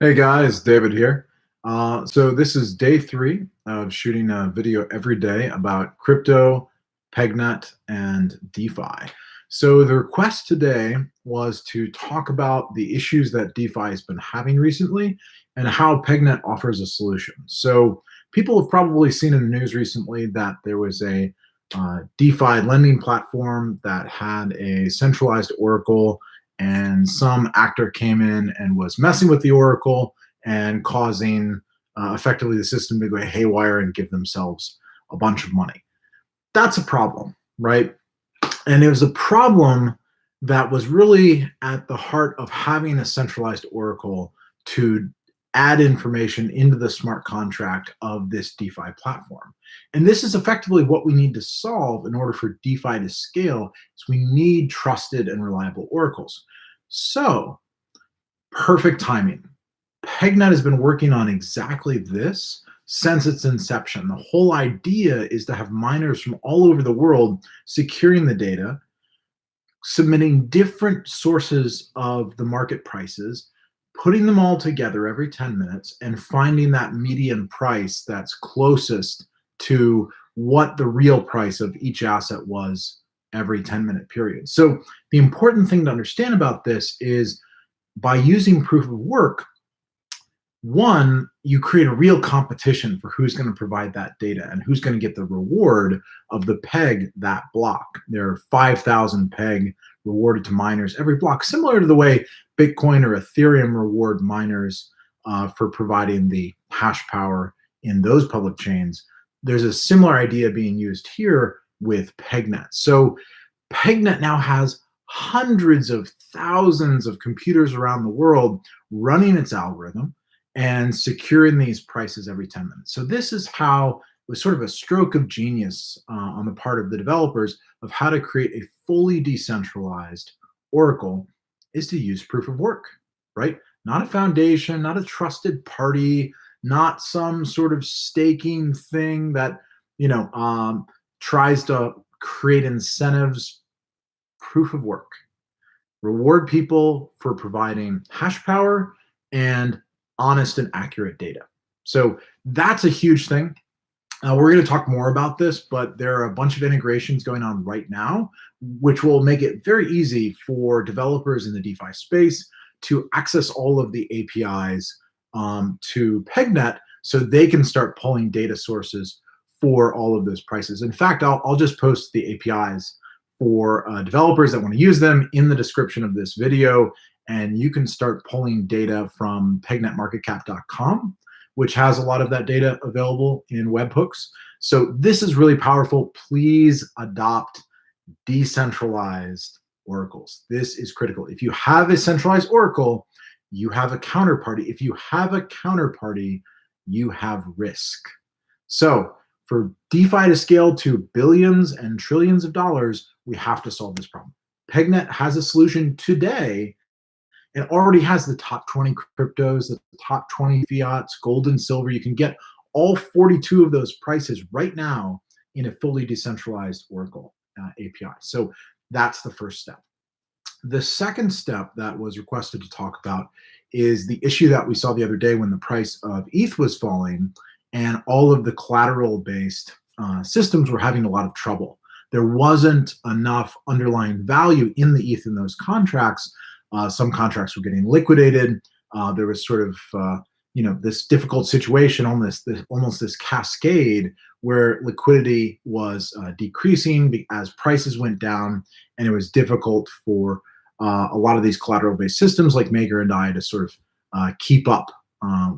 Hey guys, David here. So this is day 3 of shooting a video every day about crypto, PegNet, and DeFi. So the request today was to talk about the issues that DeFi has been having recently and how PegNet offers a solution. So people have probably seen in the news recently that there was a DeFi lending platform that had a centralized oracle, and some actor came in and was messing with the oracle and causing effectively the system to go haywire and give themselves a bunch of money. That's a problem, right? And it was a problem that was really at the heart of having a centralized oracle to add information into the smart contract of this DeFi platform. And this is effectively what we need to solve in order for DeFi to scale, is we need trusted and reliable oracles. So, perfect timing. PegNet has been working on exactly this since its inception. The whole idea is to have miners from all over the world securing the data, submitting different sources of the market prices, putting them all together every 10 minutes, and finding that median price that's closest to what the real price of each asset was every 10-minute period. So the important thing to understand about this is, by using proof of work, one, you create a real competition for who's going to provide that data and who's going to get the reward of the peg that block. There are 5,000 peg rewarded to miners every block, similar to the way Bitcoin or Ethereum reward miners for providing the hash power in those public chains. There's a similar idea being used here with PegNet. So PegNet now has hundreds of thousands of computers around the world running its algorithm and securing these prices every 10 minutes. So this is how it was sort of a stroke of genius on the part of the developers of how to create a fully decentralized Oracle, is to use proof of work, right? Not a foundation, not a trusted party, not some sort of staking thing that, tries to create incentives. Proof of work. Reward people for providing hash power and honest and accurate data. So that's a huge thing. We're going to talk more about this, but there are a bunch of integrations going on right now, which will make it very easy for developers in the DeFi space to access all of the APIs to PegNet, so they can start pulling data sources for all of those prices. In fact, I'll just post the APIs for developers that want to use them in the description of this video, and you can start pulling data from pegnetmarketcap.com, which has a lot of that data available in webhooks. So this is really powerful. Please adopt decentralized oracles. This is critical. If you have a centralized oracle, you have a counterparty. If you have a counterparty, you have risk. So for DeFi to scale to billions and trillions of dollars, we have to solve this problem. PegNet has a solution today. It already has the top 20 cryptos, the top 20 fiats, gold and silver. You can get all 42 of those prices right now in a fully decentralized Oracle API. So that's the first step. The second step that was requested to talk about is the issue that we saw the other day when the price of ETH was falling and all of the collateral-based systems were having a lot of trouble. There wasn't enough underlying value in the ETH in those contracts. Some contracts were getting liquidated. There was sort of this difficult situation, almost this cascade where liquidity was decreasing as prices went down, and it was difficult for a lot of these collateral-based systems like Maker and I to sort of keep up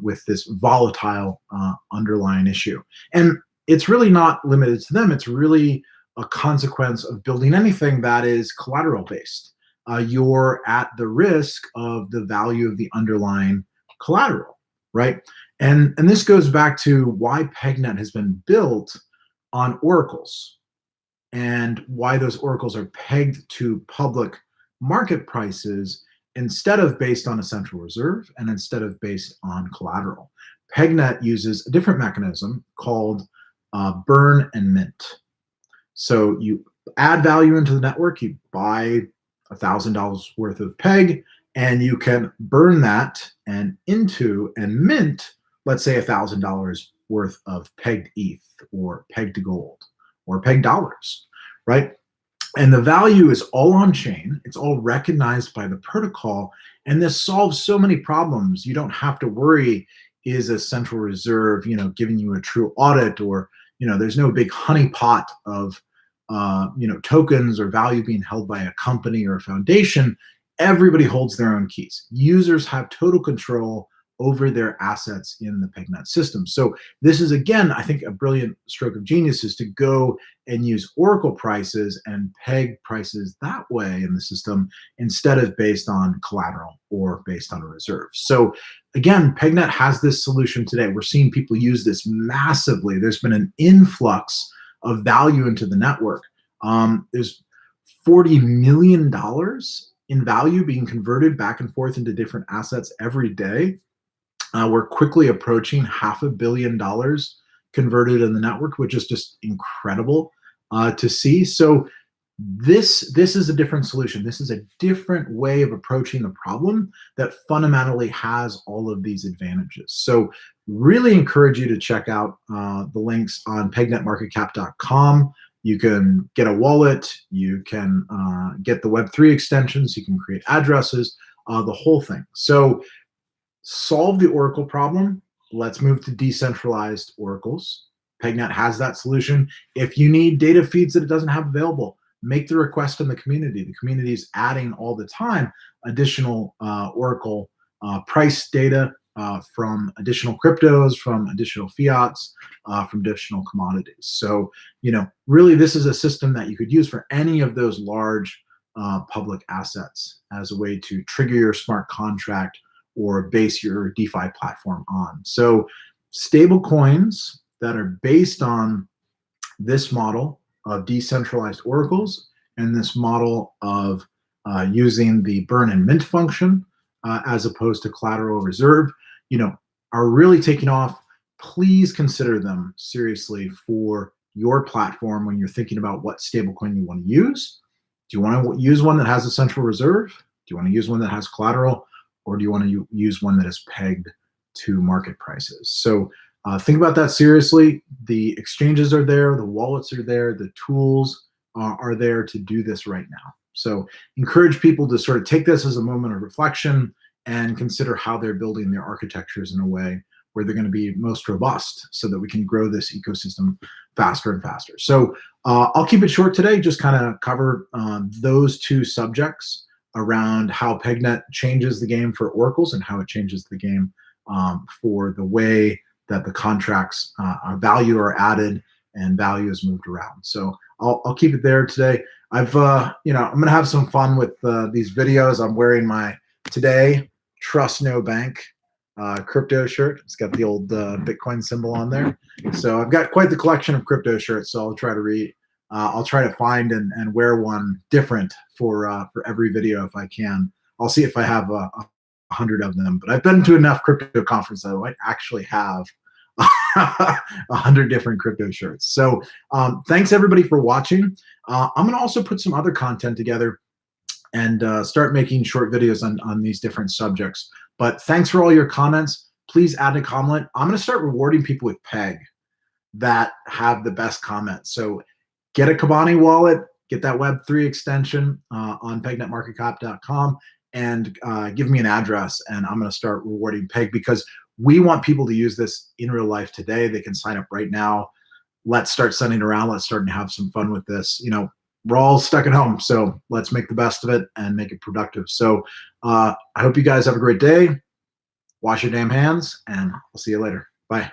with this volatile underlying issue. And it's really not limited to them. It's really a consequence of building anything that is collateral-based. You're at the risk of the value of the underlying collateral, right? And this goes back to why PegNet has been built on oracles and why those oracles are pegged to public market prices instead of based on a central reserve and instead of based on collateral. PegNet uses a different mechanism called burn and mint. So you add value into the network, you buy $1,000 worth of peg, and you can burn that and into and mint, let's say $1,000 worth of pegged ETH or pegged gold or pegged dollars, right? And the value is all on chain. It's all recognized by the protocol. And this solves so many problems. You don't have to worry, is a central reserve, giving you a true audit, or, there's no big honeypot of, tokens or value being held by a company or a foundation. Everybody holds their own keys. Users have total control over their assets in the PegNet system. So this is, again, I think a brilliant stroke of genius, is to go and use Oracle prices and peg prices that way in the system, instead of based on collateral or based on a reserve. So again, PegNet has this solution today. We're seeing people use this massively. There's been an influx of value into the network. There's $40 million in value being converted back and forth into different assets every day. We're quickly approaching $500 million converted in the network, which is just incredible to see. So this is a different solution. This is a different way of approaching the problem that fundamentally has all of these advantages. So really encourage you to check out the links on pegnetmarketcap.com. You can get a wallet, you can get the Web3 extensions, you can create addresses, the whole thing. So solve the Oracle problem. Let's move to decentralized oracles. PegNet has that solution. If you need data feeds that it doesn't have available, make the request in the community. The community is adding all the time additional Oracle price data from additional cryptos, from additional fiats, from additional commodities. So, really this is a system that you could use for any of those large public assets as a way to trigger your smart contract or base your DeFi platform on. So stable coins that are based on this model of decentralized oracles and this model of using the burn and mint function as opposed to collateral reserve, are really taking off. Please consider them seriously for your platform when you're thinking about what stablecoin you want to use. Do you want to use one that has a central reserve? Do you want to use one that has collateral? Or do you want to use one that is pegged to market prices? So think about that seriously. The exchanges are there, the wallets are there, the tools are there to do this right now. So encourage people to sort of take this as a moment of reflection and consider how they're building their architectures in a way where they're going to be most robust, so that we can grow this ecosystem faster and faster. So I'll keep it short today, just kind of cover those two subjects around how PegNet changes the game for oracles and how it changes the game for the way that the contracts value are added and value is moved around. So I'll keep it there today. I'm gonna have some fun with these videos. I'm wearing my today Trust No Bank crypto shirt. It's got the old Bitcoin symbol on there. So I've got quite the collection of crypto shirts. So I'll try to find and wear one different for every video if I can. I'll see if I have 100 of them. But I've been to enough crypto conferences that I might actually have 100 different crypto shirts. So thanks everybody for watching. I'm going to also put some other content together and start making short videos on these different subjects. But thanks for all your comments. Please add a comment. I'm going to start rewarding people with Peg that have the best comments. So get a Kibani wallet, get that Web3 extension on pegnetmarketcap.com, and give me an address, and I'm going to start rewarding Peg, because we want people to use this in real life today. They can sign up right now. Let's start sending around. Let's start to have some fun with this. We're all stuck at home, so let's make the best of it and make it productive. So I hope you guys have a great day. Wash your damn hands, and I'll see you later. Bye.